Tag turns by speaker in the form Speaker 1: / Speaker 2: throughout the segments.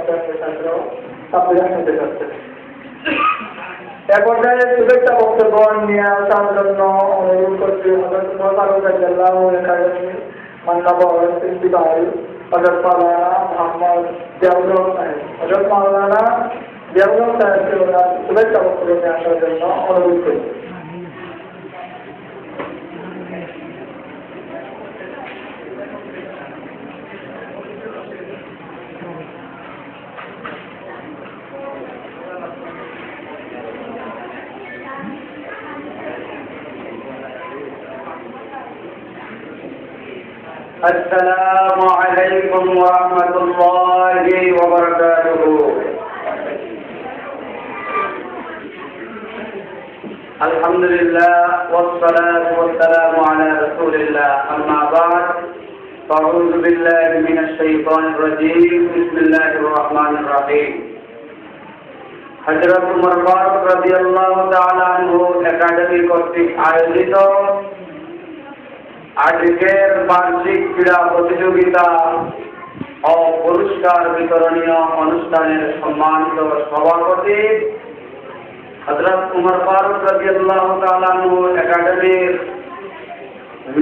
Speaker 1: ছাত্র ছাত্রীরা শুনতে চাচ্ছেন। এ পর্যায়ে শুভেচ্ছা বক্তব্য নিয়ে আসার জন্য অনুরোধ করছি হযরত ফারুক রাদিয়াল্লাহু একাডেমি মান্নাবর প্রিন্সিপাল হযরত মাওলানা মোহাম্মদ জিয়াউল সাহেব। হযরত মাওলানা জিয়াউল সাহেবকে ওনার শুভেচ্ছা বক্তব্য নিয়ে আসার জন্য অনুরোধ করছি।
Speaker 2: السلام عليكم ورحمة الله وبركاته. الحمد لله والصلاة والسلام على رسول الله. أما بعد فأعوذ بالله من الشيطان الرجيم. بسم الله الرحمن الرحيم. हजरत उमर फारूक রাদিয়াল্লাহু তাআলা আনহু একাডেমি কর্তৃক আয়োজিত আজকের বার্ষিক ক্রীড়া প্রতিযোগিতা ও পুরস্কার বিতরণীয় অনুষ্ঠানের সম্মানিত সভাপতি হযরত উমর ফারুক রাদিয়াল্লাহু তাআলা আনহু একাডেমির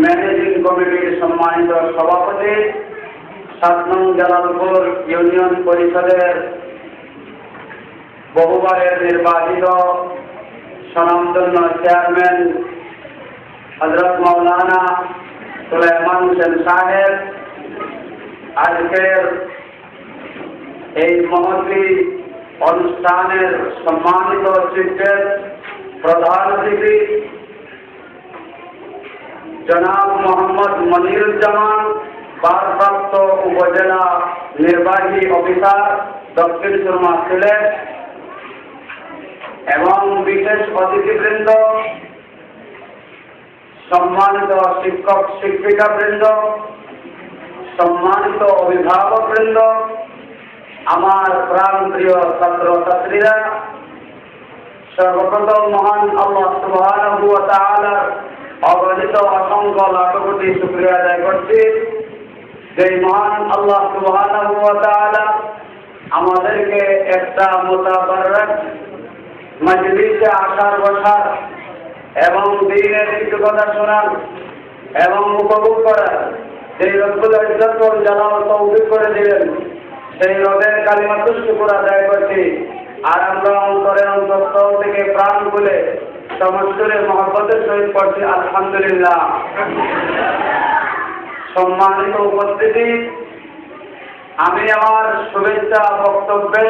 Speaker 2: ম্যানেজিং কমিটির সম্মানিত সভাপতি ৭ নং জালালপুর ইউনিয়ন পরিষদের বহুবারের নির্বাচিত স্বনামধন্য চেয়ারম্যান হযরত মাওলানা সুলাইমান হোসেন সাহেব, আজকের এই মহতী অনুষ্ঠানের সম্মানিত চিফের প্রধান অতিথি জনাব মোহাম্মদ মনিরুজ্জামান, ভারপ্রাপ্ত উপজেলা নির্বাহী অফিসার দক্ষিণ সুরমা সিলেট, এবং বিশেষ অতিথিবৃন্দ, সম্মানিত শিক্ষক শিক্ষিকাবৃন্দ, সম্মানিত অভিভাবকবৃন্দ, আমার প্রাণপ্রিয় ছাত্রছাত্রীরা, সর্বপ্রথম মহান আল্লাহ সুবহানাহু ওয়া তাআলার অগণিত অসংখ্য লাখ কোটি শুকরিয়া আদায় করছি যে মহান আল্লাহ সুবহানাহু ওয়া তাআলা আমাদেরকে একটা মুতাবারক মজলিসে আসার বসার এবং দ্বীনের কিছু কথা শোনার এবং উপভোগ করার যে রব্বুল ইজ্জত ওয়াল জালাল তৌফিক করে দিলেন, সেই রবের কালিমাতু শুকর আদায় করছি। আর আমরা অন্তরের অন্তঃস্থল থেকে প্রাণ খুলে সমস্তের মহব্বতের সহিত পড়ছি আলহামদুলিল্লাহ। সম্মানিত উপস্থিতি, আমি আমার শুভেচ্ছা বক্তব্যে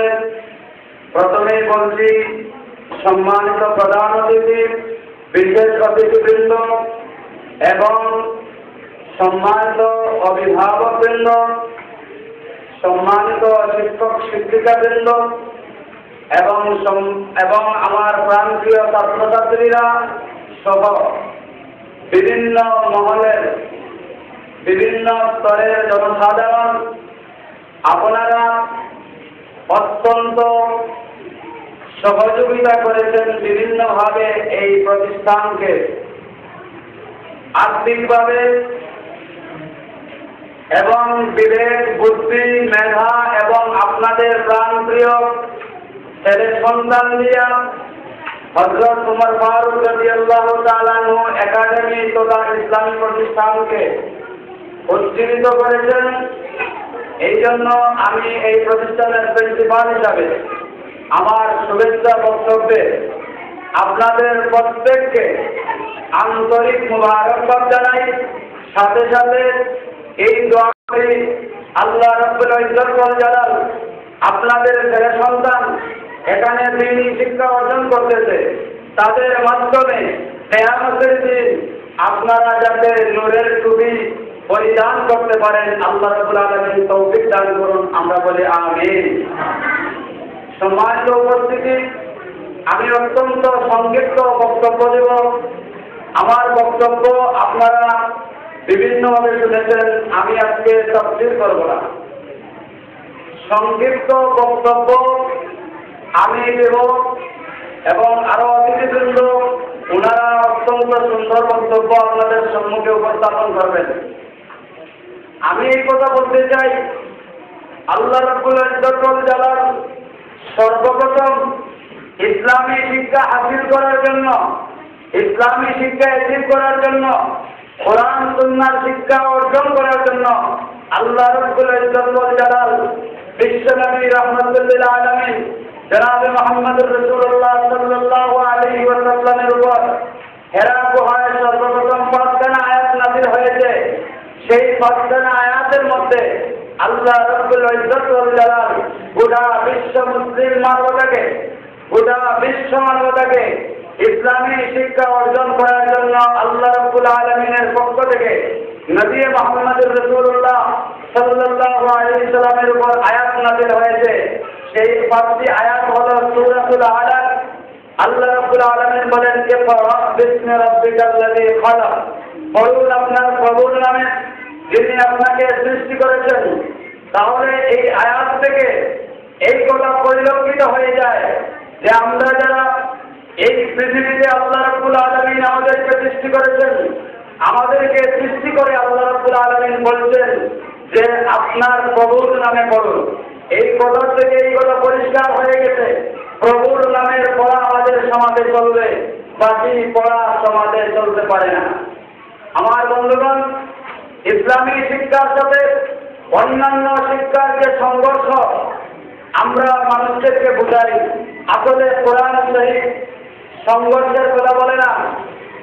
Speaker 2: প্রথমেই বলছি সম্মানিত প্রধান অতিথি, বিশেষ অতিথিবৃন্দ এবং সম্মানিত অভিভাবকবৃন্দ, সম্মানিত শিক্ষক শিক্ষিকাবৃন্দ এবং আমার প্রাণপ্রিয় ছাত্রছাত্রীরা সহ বিভিন্ন মহলের বিভিন্ন স্তরের জনসাধারণ, আপনারা অত্যন্ত সহযোগিতা করেছেন বিভিন্নভাবে এই প্রতিষ্ঠানকে আর্থিকভাবে এবং বিবেক বুদ্ধি মেধা এবং আপনাদের প্রাণপ্রিয় ছেলে সন্তান দিয়া হযরত উমর ফারুক রাদিয়াল্লাহু তাআলা আনহু একাডেমি তথা ইসলামী প্রতিষ্ঠানকে উজ্জীবিত করেছেন। এই জন্য আমি এই প্রতিষ্ঠানের প্রিন্সিপাল হিসাবে আমার শুভেচ্ছা বক্তব্যে আপনাদের প্রত্যেককে আন্তরিক মুবারকবাদ জানাই। সাথে সাথে এই দোয়া করি আল্লাহ রাব্বুল ইজ্জত ওয়াল জালাল আপনাদের ছেলে সন্তান এখানে দ্বীনি শিক্ষা অর্জন করতেছে, তাদের মাধ্যমে কিয়ামতের দিন আপনারা যাতে নূরের টুপি পরিধান করতে পারেন, আল্লাহ রাব্বুল আলামিন তৌফিক দান করুন। আমরা বলি আমিন। সম্মানিত উপস্থিতি, আমি অত্যন্ত সংক্ষিপ্ত বক্তব্য দেব। আমার বক্তব্য আপনারা বিভিন্নভাবে শুনেছেন, আমি আজকে তাফসীর করব না। সংক্ষিপ্ত বক্তব্য আমি দেব এবং আরো অতিথিবৃন্দ ওনারা অত্যন্ত সুন্দর বক্তব্য আপনাদের সম্মুখে উপস্থাপন করবেন। আমি এই কথা বলতে চাই, আল্লাহ রাব্বুল ইজ্জত ওয়াল জালাল সর্বপ্রথম ইসলামী শিক্ষা হাসিল করার জন্য, ইসলামী শিক্ষা অর্জন করার জন্য, কোরআন সুন্নাহর শিক্ষা অর্জন করার জন্য আল্লাহ রাব্বুল ইজ্জত ওয়াল জালাল বিশ্বনবী রাহমাতুল লিল আলামিন জনাবে মুহাম্মদুর রাসূলুল্লাহ সাল্লাল্লাহু আলাইহি ওয়াসাল্লামের উপর হেরা গুহায় সর্বপ্রথম ৫খানা আয়াত নাযিল হয়েছে। সেই ৫খানা আয়াতের মধ্যে আল্লাহ রাব্বুল ইজ্জত ওয়াল জালাল গোটা বিশ্ব মুসলিম মানবতাকে ইসলামী শিক্ষা অর্জন করার জন্য আল্লাহ রাব্বুল আলামিনের পক্ষ থেকে নবী মুহাম্মদুর রাসূলুল্লাহ সাল্লাল্লাহু আলাইহি ওয়াসাল্লামের উপর আয়াত নাযিল হয়েছে। সেই ৫টি আয়াত হলো সূরাতুল আলাক। আল্লাহ রাব্বুল আলামিন বলেন যে ইকরা বিসমি রাব্বিকাল্লাযী খালাক, পড়ুন আপনার প্রভুর নামে যিনি আপনাকে সৃষ্টি করেছেন। তাহলে এই আয়াত থেকে এই কথা পরিলক্ষিত হয়ে যায় যে আমরা যারা এই পৃথিবীতে আল্লাহ রাব্বুল আলামিন আমাদেরকে সৃষ্টি করেছেন, আমাদেরকে সৃষ্টি করে আল্লাহ রাব্বুল আলামিন বলছেন যে আপনার প্রভুর নামে পড়ুন। এই কথা থেকে এই কথা পরিষ্কার হয়ে গেছে, প্রভুর নামের পড়া আমাদের সমাজে চলবে, বাকি পড়া সমাজে চলতে পারে না। আমার বন্ধুগণ, ইসলামী শিক্ষার সাথে অন্যান্য শিক্ষার যে সংঘর্ষ আমরা মানুষদেরকে বুঝাই, আসলে কোরআন শরীফ সংঘর্ষের কথা বলে না।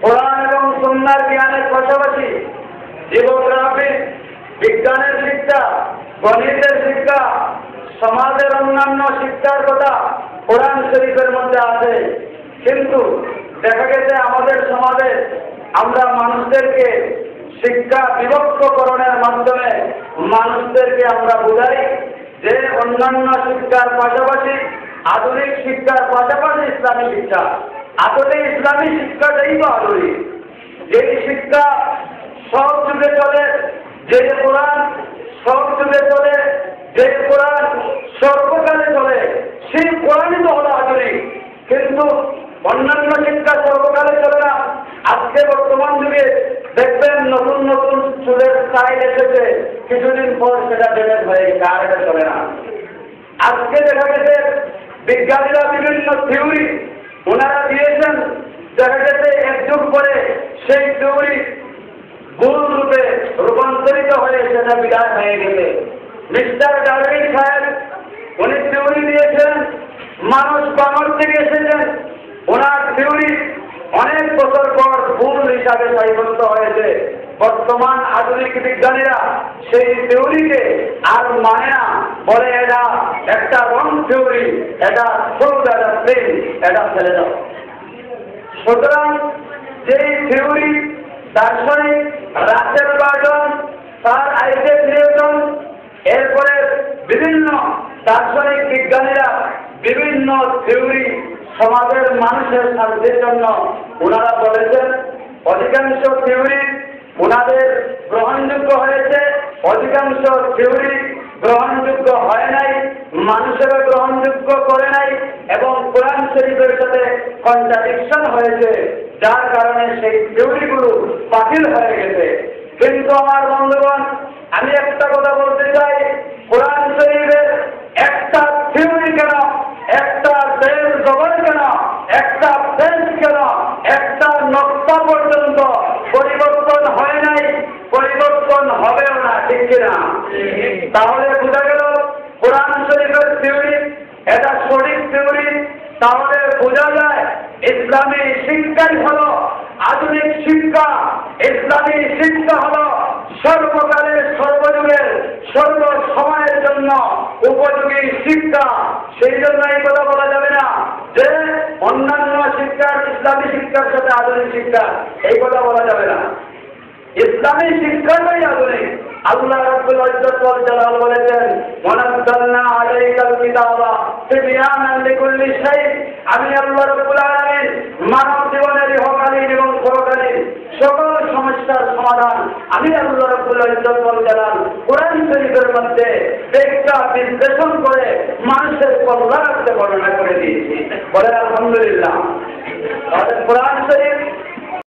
Speaker 2: কোরআন এবং সুন্নাহর জ্ঞানের পাশাপাশি জিওগ্রাফি, বিজ্ঞানের শিক্ষা, গণিতের শিক্ষা, সমাজের অন্যান্য শিক্ষার কথা কোরআন শরীফের মধ্যে আছে। কিন্তু দেখা গেছে আমাদের সমাজে আমরা মানুষদেরকে শিক্ষা বিভক্তকরণের মাধ্যমে মানুষদেরকে আমরা বুঝাই যে অন্যান্য শিক্ষার পাশাপাশি, আধুনিক শিক্ষার পাশাপাশি ইসলামী শিক্ষা। আসলে ইসলামী শিক্ষাটাই তো আধুনিক। যেই শিক্ষা সব যুগে চলে, যে কোরআন সব যুগে চলে, যে কোরআন সর্বকালে চলে, সেই কোরআনই তো হলো আধুনিক। কিন্তু অন্যান্য শিক্ষা সর্বকালে চলে না। আজকে বর্তমান যুগে দেখবেন নতুন নতুন চুলের স্টাইল এসেছে, কিছুদিন পর সেটা ডেমেজ হয়ে গেছে, আর এটা চলে না। আজকে দেখা গেছে বিজ্ঞানীরা বিভিন্ন থিওরি ওনারা দিয়েছেন, দেখা গেছে এক যুগ পরে সেই থিওরি ভুল রূপে রূপান্তরিত হয়ে সেটা বিদায় হয়ে গেছে। মিস্টার ডারউইন সাহেব উনি থিওরি দিয়েছেন, মানুষ বানর থেকে এসেছেন। ওনার থিওরি অনেক বছর পর ভুল হিসাবে সাব্যস্ত হয়েছে। বর্তমান আধুনিক বিজ্ঞানীরা সেই থিওরিকে আর মানে না, বলে এটা একটা রং থিওরি, এটা সৌদ, এটা প্লেন, এটা ফেলে দাও। সুতরাং যেই থিওরি দার্শনিক Russell Burton, sir Isaac Newton, এরপরে বিভিন্ন দার্শনিক বিজ্ঞানীরা বিভিন্ন থিওরি সমাজের মানুষের শান্তির জন্য ওনারা বলেছেন, অধিকাংশ থিওরি ওনাদের গ্রহণযোগ্য হয়েছে, অধিকাংশ থিওরি গ্রহণযোগ্য হয় নাই, মানুষেরা গ্রহণযোগ্য করে নাই, এবং কোরআন শরীফের সাথে কন্ট্রাডিকশন হয়েছে, যার কারণে সেই থিওরিগুলো বাতিল হয়ে গেছে। কিন্তু আমার বন্ধুগণ, আমি একটা কথা বলতে চাই, কোরআন শরীফের একটা থিওরি কেন, একটা দেশ জগৎ কেন, একটা দেশ কেন, একটা নকশা পর্যন্ত পরিবর্তন হয় নাই, পরিবর্তন হবেও না, ঠিক কিনা? তাহলে বোঝা গেল কোরআন শরীফের থিওরি এটা সঠিক থিওরি। তাহলে বোঝা যায় ইসলামী শিক্ষাই হলো আধুনিক শিক্ষা। ইসলামী শিক্ষা হলো সর্বকালের, সর্বযুগের, সর্ব সময়ের জন্য উপযোগী শিক্ষা। সেই জন্য এই কথা বলা যাবে না যে অন্যান্য শিক্ষার, ইসলামী শিক্ষার সাথে আধুনিক শিক্ষা, এই কথা বলা যাবে না। ইসলামী শিক্ষাটাই আধুনিক। আল্লাহ রাব্বুল ইজ্জত ওয়াল জালাল বলেছেন, ওয়ানাজ্জালনা আলাইকাল কিতাবা তিবয়ানান লিকুল্লি শাই। আমি আল্লাহ রাব্বুল আলামিন মানব জীবনের ইহকালীন এবং পরকালীন সকল সমস্যার সমাধান আমি আল্লাহ রাব্বুল ইজ্জত ওয়াল জালাল কোরআন শরীফের মধ্যে ব্যাখ্যা বিশ্লেষণ করে মানুষের কল্যাণার্থে বর্ণনা করে দিয়েছি। বলেন আলহামদুলিল্লাহ। তাহলে কোরআন শরীফ